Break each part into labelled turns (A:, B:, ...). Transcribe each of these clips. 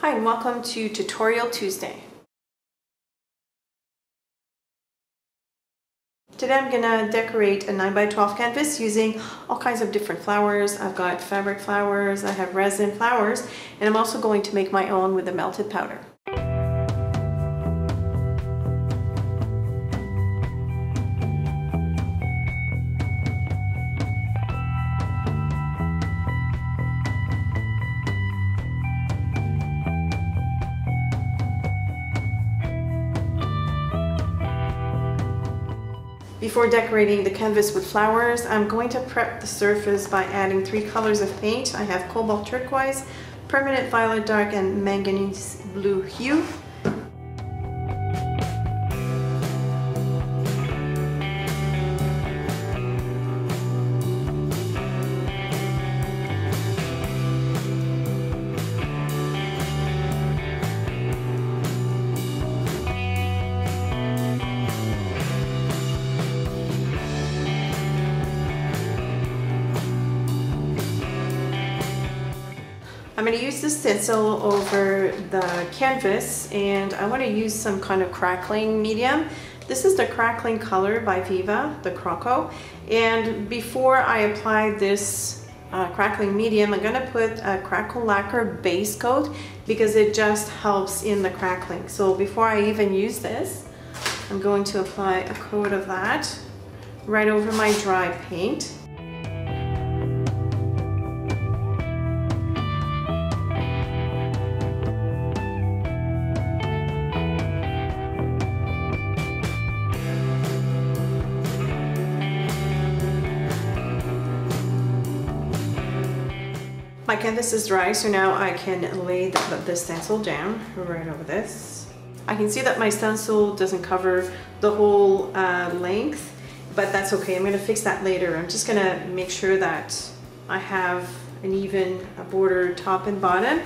A: Hi and welcome to Tutorial Tuesday. Today I'm gonna decorate a 9x12 canvas using all kinds of different flowers. I've got fabric flowers, I have resin flowers, and I'm also going to make my own with the melted powder. Before decorating the canvas with flowers, I'm going to prep the surface by adding 3 colors of paint. I have cobalt turquoise, permanent violet dark, and manganese blue hue. I'm going to use this stencil over the canvas, and I want to use some kind of crackling medium. This is the crackling color by Viva, the Croco. And before I apply this crackling medium, I'm going to put a crackle lacquer base coat because it just helps in the crackling. So before I even use this, I'm going to apply a coat of that right over my dry paint. My canvas is dry, so now I can lay the stencil down right over this. I can see that my stencil doesn't cover the whole length, but that's okay. I'm going to fix that later. I'm just going to make sure that I have an even border top and bottom.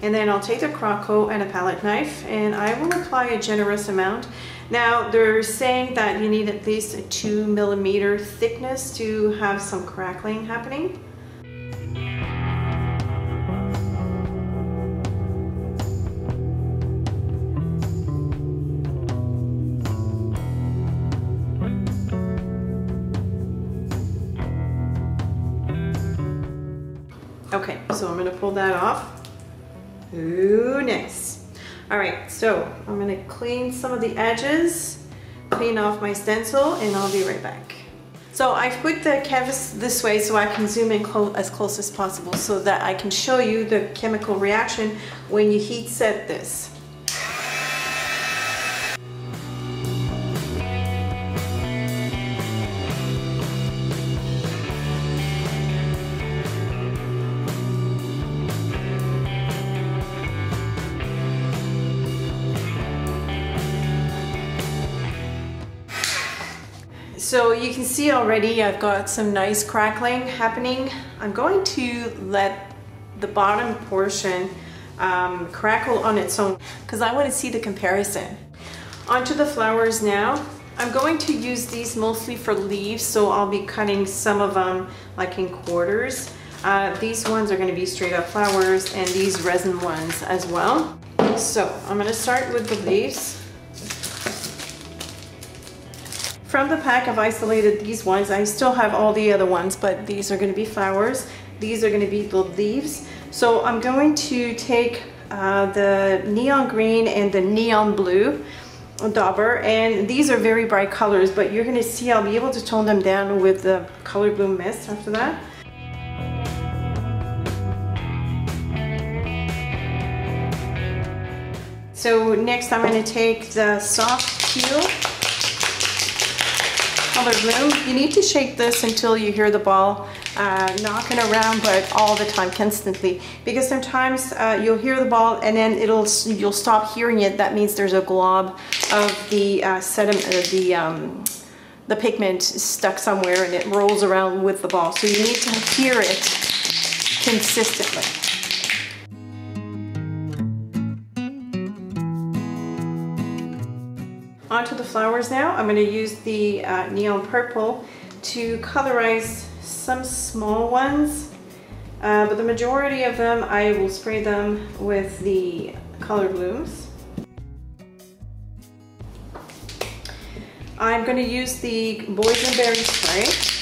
A: And then I'll take the Croco and a palette knife, and I will apply a generous amount. Now, they're saying that you need at least a 2mm thickness to have some crackling happening. Okay, so I'm gonna pull that off. Ooh, nice. All right, so I'm gonna clean some of the edges, clean off my stencil, and I'll be right back. So I've put the canvas this way so I can zoom in as close as possible so that I can show you the chemical reaction when you heat set this. So you can see already I've got some nice crackling happening. I'm going to let the bottom portion crackle on its own because I want to see the comparison. Onto the flowers now. I'm going to use these mostly for leaves, so I'll be cutting some of them like in quarters. These ones are going to be straight up flowers, and these resin ones as well. So I'm going to start with the leaves. From the pack, I've isolated these ones. I still have all the other ones, but these are going to be flowers. These are going to be the leaves. So I'm going to take the neon green and the neon blue dauber, and these are very bright colors, but you're going to see I'll be able to tone them down with the color bloom mist after that. So next I'm going to take the soft teal color bloom. You need to shake this until you hear the ball knocking around, but all the time, constantly, because sometimes you'll hear the ball and then you'll stop hearing it. That means there's a glob of the sediment, the pigment stuck somewhere, and it rolls around with the ball. So you need to hear it consistently. Onto the flowers now. I'm going to use the neon purple to colorize some small ones But the majority of them, I will spray them with the color blooms. I'm going to use the boysenberry spray.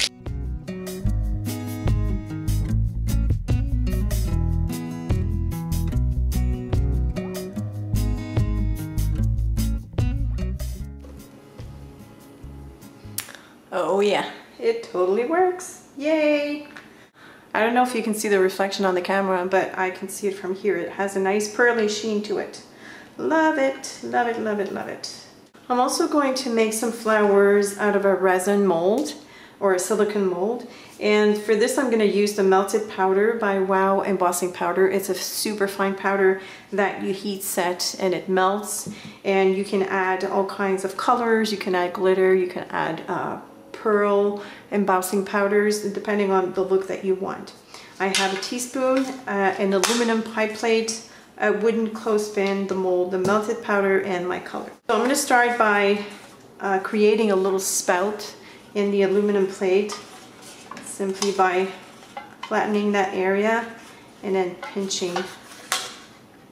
A: Oh yeah, it totally works. Yay! I don't know if you can see the reflection on the camera, but I can see it from here. It has a nice pearly sheen to it. Love it, love it, love it, love it. I'm also going to make some flowers out of a resin mold or a silicone mold. And for this, I'm going to use the melted powder by Wow embossing powder. It's a super fine powder that you heat set and it melts. And you can add all kinds of colors. You can add glitter. You can add pearl embossing powders depending on the look that you want. I have a teaspoon, an aluminum pie plate, a wooden clothespin, the mold, the melted powder, and my color. So I'm going to start by creating a little spout in the aluminum plate simply by flattening that area and then pinching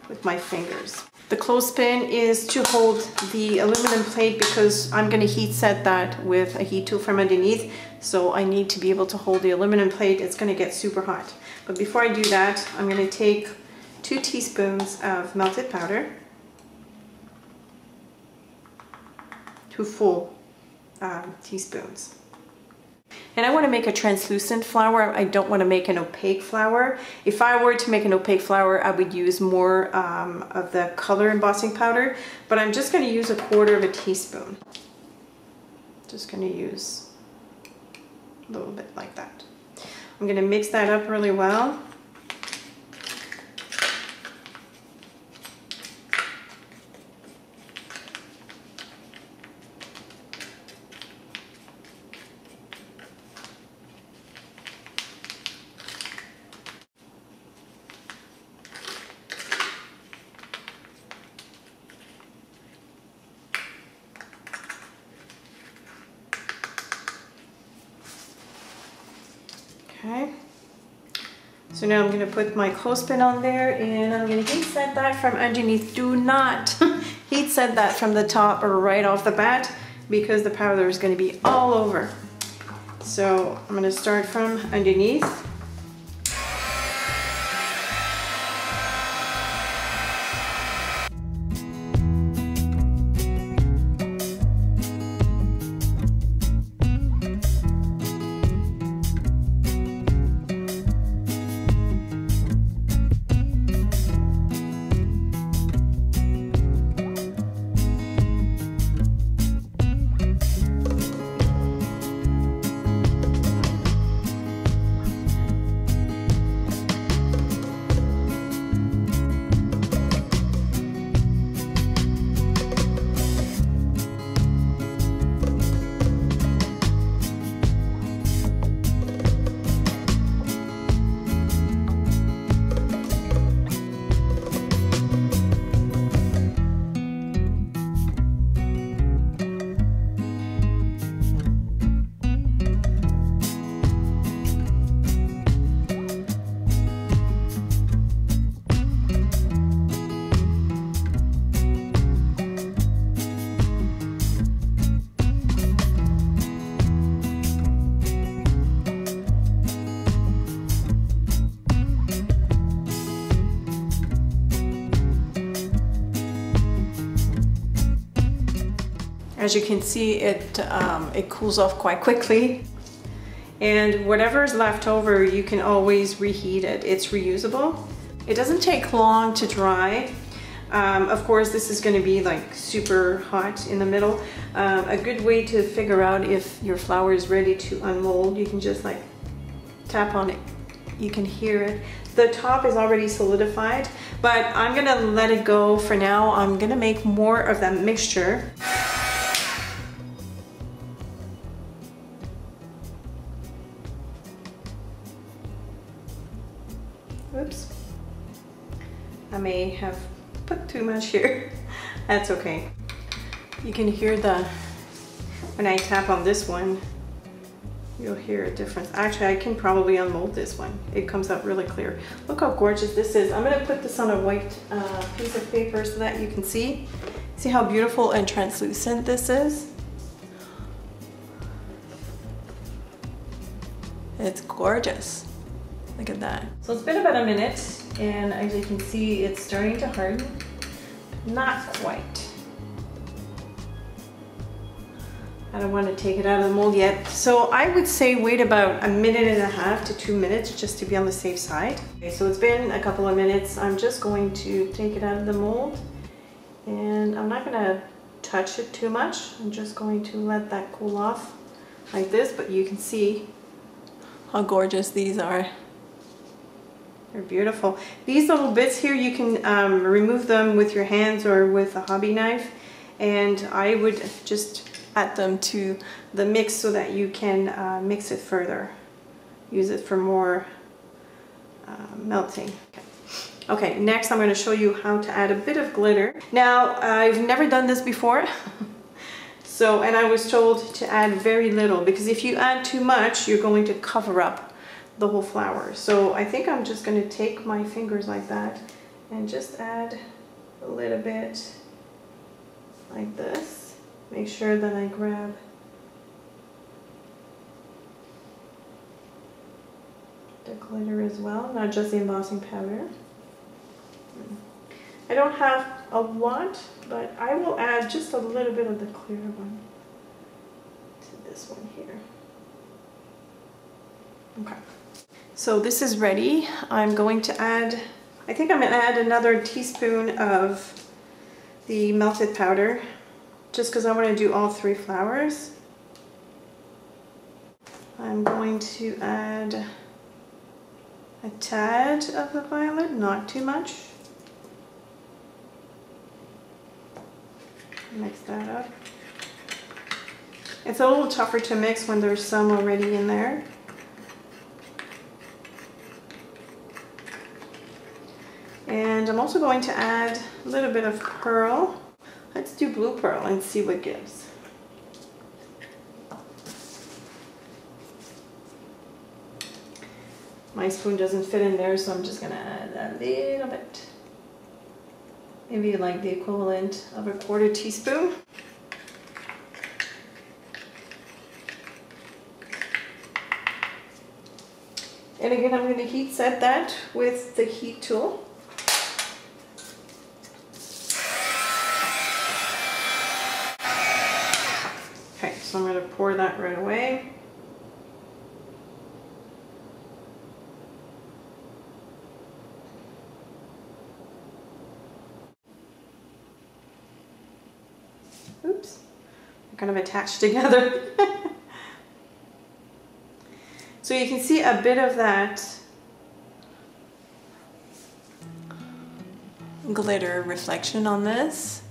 A: with my fingers. The clothespin is to hold the aluminum plate because I'm going to heat set that with a heat tool from underneath. So I need to be able to hold the aluminum plate. It's going to get super hot. But before I do that, I'm going to take 2 teaspoons of melted powder, 2 full teaspoons. And I want to make a translucent flower. I don't want to make an opaque flower. If I were to make an opaque flower, I would use more of the color embossing powder, but I'm just going to use 1/4 teaspoon. Just going to use a little bit like that. I'm going to mix that up really well. Okay, so now I'm going to put my clothespin on there and I'm going to heat set that from underneath. Do not heat set that from the top or right off the bat because the powder is going to be all over. So I'm going to start from underneath. As you can see, it cools off quite quickly. And whatever is left over, you can always reheat it. It's reusable. It doesn't take long to dry. Of course, this is going to be like super hot in the middle. A good way to figure out if your flower is ready to unmold, you can just like tap on it. You can hear it. The top is already solidified, but I'm going to let it go for now. I'm going to make more of that mixture. Oops, I may have put too much here. That's okay. You can hear when I tap on this one, you'll hear a difference. Actually, I can probably unmold this one. It comes out really clear. Look how gorgeous this is. I'm gonna put this on a white piece of paper so that you can see. See how beautiful and translucent this is? It's gorgeous. Look at that. So it's been about a minute, and as you can see, it's starting to harden. Not quite. I don't want to take it out of the mold yet. So I would say wait about 1.5 to 2 minutes just to be on the safe side. Okay, so it's been a couple of minutes. I'm just going to take it out of the mold, and I'm not going to touch it too much. I'm just going to let that cool off like this, but you can see how gorgeous these are. They're beautiful. These little bits here, you can remove them with your hands or with a hobby knife, and I would just add them to the mix so that you can mix it further. Use it for more melting. Okay, next I'm going to show you how to add a bit of glitter. Now, I've never done this before. So, and I was told to add very little, because if you add too much, you're going to cover up the whole flower. So I think I'm just going to take my fingers like that and just add a little bit like this. Make sure that I grab the glitter as well, not just the embossing powder. I don't have a lot, but I will add just a little bit of the clear one to this one here. Okay, so this is ready. I'm going to add, I think I'm going to add another teaspoon of the melted powder, just because I want to do all 3 flowers. I'm going to add a tad of the violet, not too much. Mix that up. It's a little tougher to mix when there's some already in there. And I'm also going to add a little bit of pearl. Let's do blue pearl and see what gives. My spoon doesn't fit in there, so I'm just going to add a little bit. Maybe like the equivalent of a 1/4 teaspoon. And again, I'm going to heat set that with the heat tool. Okay, so I'm going to pour that right away. Oops, they're kind of attached together. So you can see a bit of that glitter reflection on this.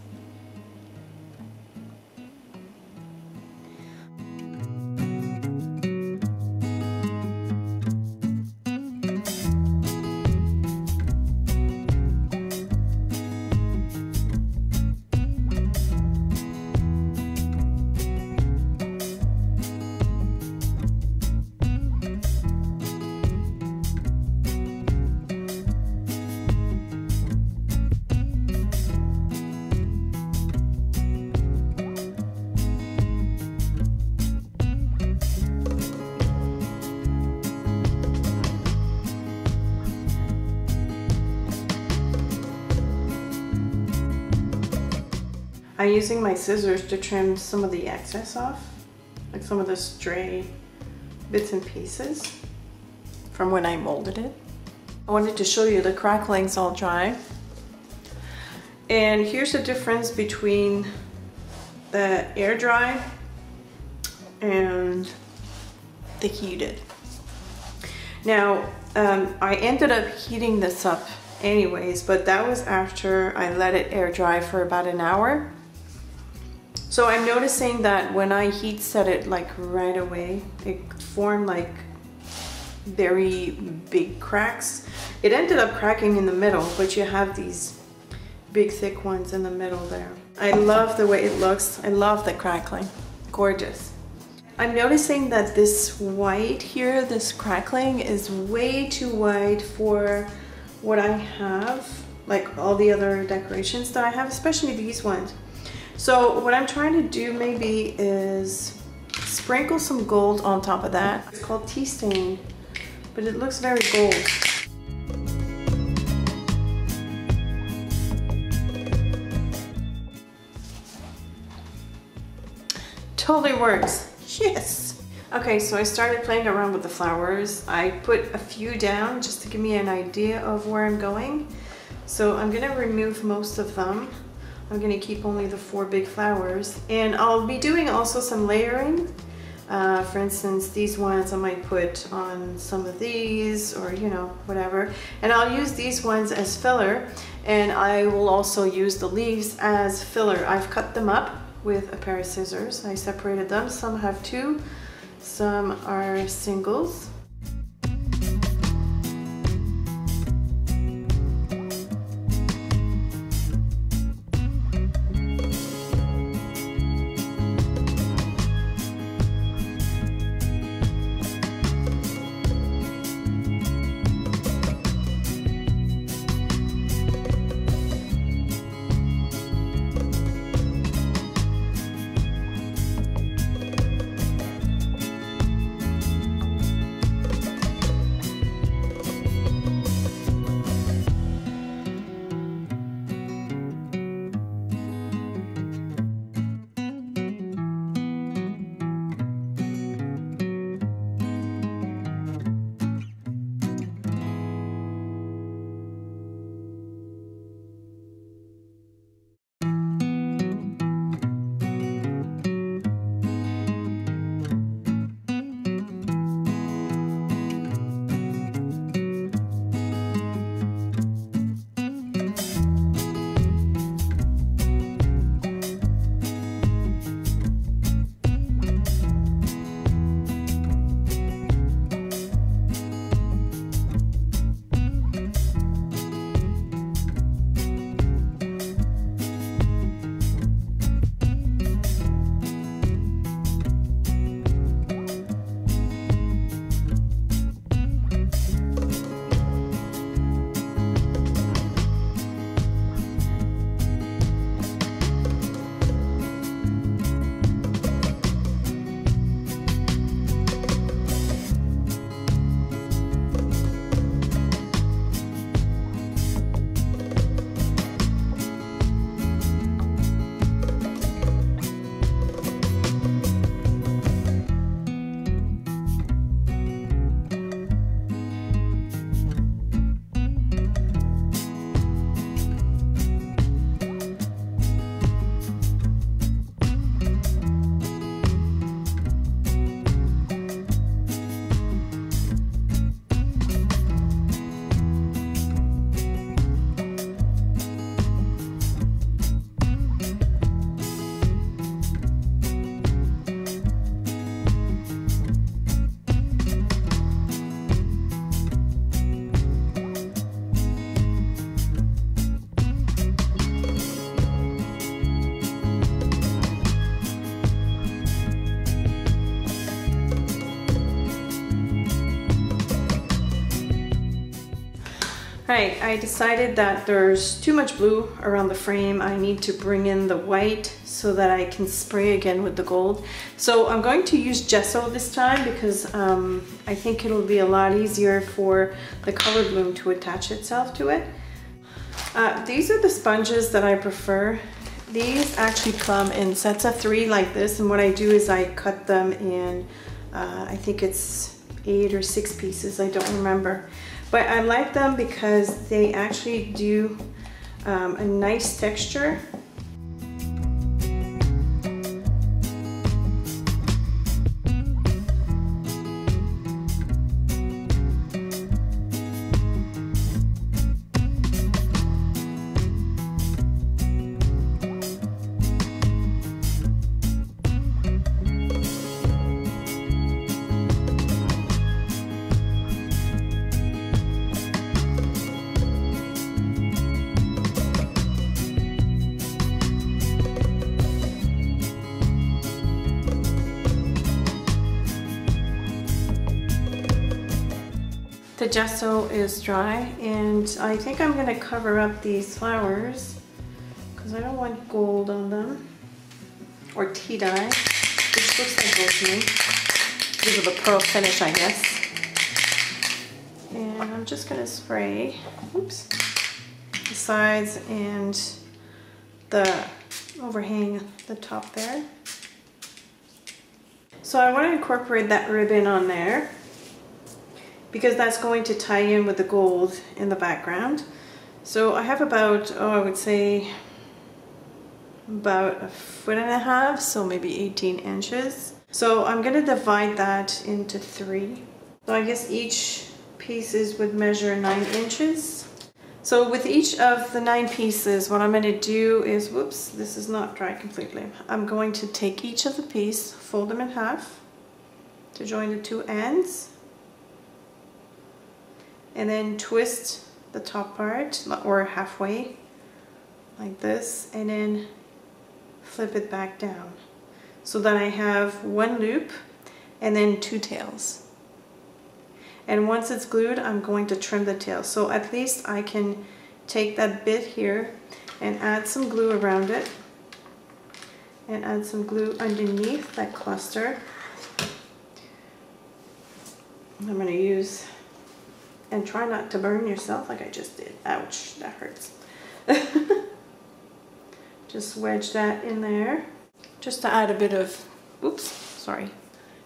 A: I'm using my scissors to trim some of the excess off, like some of the stray bits and pieces from when I molded it. I wanted to show you the crackling's all dry. And here's the difference between the air dry and the heated. Now, I ended up heating this up anyways, but that was after I let it air dry for about an hour. So I'm noticing that when I heat set it like right away, it formed like very big cracks. It ended up cracking in the middle, but you have these big thick ones in the middle there. I love the way it looks. I love the crackling. Gorgeous. I'm noticing that this white here, this crackling, is way too white for what I have, like all the other decorations that I have, especially these ones. So what I'm trying to do maybe is sprinkle some gold on top of that. It's called tea stain, but it looks very gold. Totally works. Yes. Okay, so I started playing around with the flowers. I put a few down just to give me an idea of where I'm going. So I'm gonna remove most of them. I'm gonna keep only the 4 big flowers. And I'll be doing also some layering. For instance, these ones I might put on some of these, or you know, whatever. And I'll use these ones as filler, and I will also use the leaves as filler. I've cut them up with a pair of scissors. I separated them. Some have 2, some are singles. Right, I decided that there's too much blue around the frame. I need to bring in the white so that I can spray again with the gold. So I'm going to use gesso this time because I think it'll be a lot easier for the color bloom to attach itself to it. These are the sponges that I prefer. These actually come in sets of 3 like this, and what I do is I cut them in, I think it's 8 or 6 pieces, I don't remember. But I like them because they actually do a nice texture. the gesso is dry, and I think I'm going to cover up these flowers because I don't want gold on them, or tea dye, which looks like gold to me. These are the pearl finish, I guess. And I'm just going to spray, oops, the sides and the overhang, the top there. So I want to incorporate that ribbon on there because that's going to tie in with the gold in the background. So I have about, I would say about 1.5 feet, so maybe 18 inches. So I'm going to divide that into 3. So I guess each pieces would measure 9 inches. So with each of the 9 pieces, what I'm going to do is, whoops, this is not dry completely. I'm going to take each of the piece, fold them in half to join the 2 ends, and then twist the top part, or halfway, like this, and then flip it back down. So that I have 1 loop and then 2 tails. And once it's glued, I'm going to trim the tail. So at least I can take that bit here and add some glue around it and add some glue underneath that cluster. I'm going to use, and try not to burn yourself like I just did. Ouch, that hurts. Just wedge that in there just to add a bit of, oops, sorry.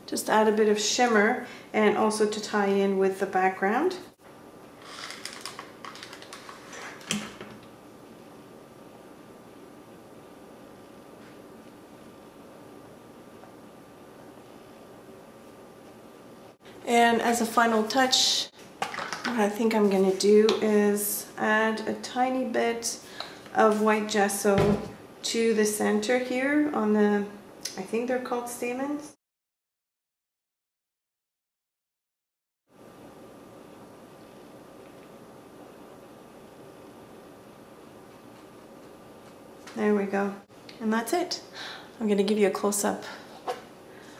A: Just to add a bit of shimmer and also to tie in with the background. And as a final touch, what I think I'm going to do is add a tiny bit of white gesso to the center here on the, I think they're called stamens. There we go. And that's it. I'm going to give you a close-up.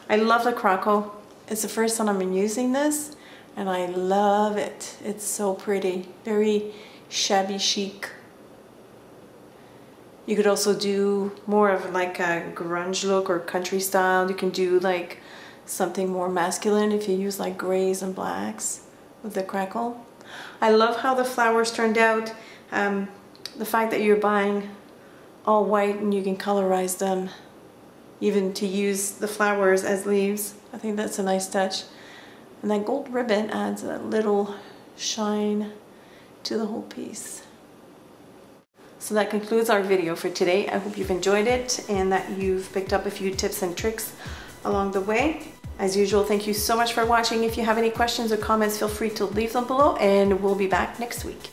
A: I love the Croco. It's the first time I'm using this, and I love it. It's so pretty. Very shabby chic. You could also do more of like a grunge look or country style. You can do like something more masculine if you use like grays and blacks with the crackle. I love how the flowers turned out. The fact that you're buying all white and you can colorize them, even to use the flowers as leaves. I think that's a nice touch. And that gold ribbon adds a little shine to the whole piece. So that concludes our video for today. I hope you've enjoyed it and that you've picked up a few tips and tricks along the way. As usual, thank you so much for watching. If you have any questions or comments, feel free to leave them below, and we'll be back next week.